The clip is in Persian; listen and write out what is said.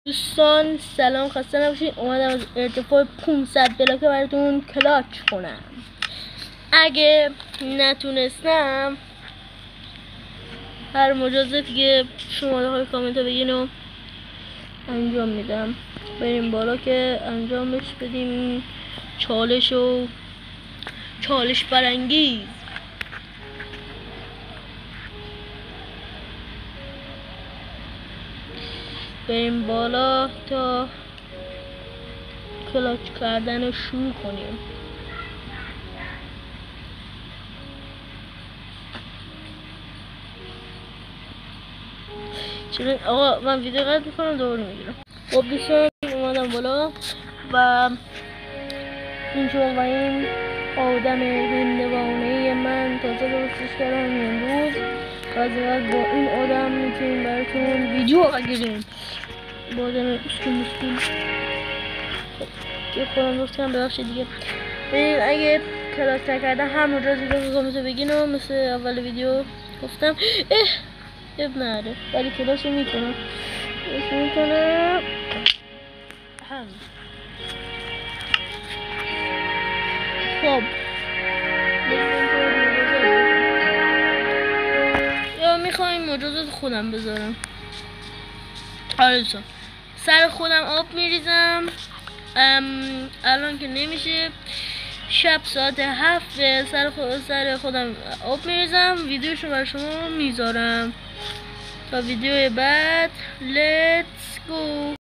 دوستان سلام، خسته نباشید. اومدم از ارتفاع 500 بلاکه براتون کلاچ کنم. اگه نتونستم هر مجازاتی که شماره های کامنت رو بگین و انجام میدم. بریم بالا که انجامش بدیم. چالش برانگیز. بریم بالا تا کلاچ کردن رو شروع کنیم. چون آقا من ویدیو قطع میکنم دوباره میگیرم. خب دوستان اومدم بالا و اینجا و این آدم هندوانه من تازه درستش کردم امروز. بعد با این آدم میتونیم براتون ویدیو بگیریم. با آدم اسکول که خودم درست کنم. ببخشید دیگه. ببین اگه کلاس نکردم هر مجازی رو کامنت بگین و مثل اول ویدیو گفتم اب نره ولی کلاس رو میکنم. خب یا میخوایم مجازات خودم بذارم. آره سر خودم آب میریزم. الان که نمیشه، شب ساعت 7 سر خودم آب میریزم. ویدیوشو برای شما میذارم تا ویدیو بعد. Let's go.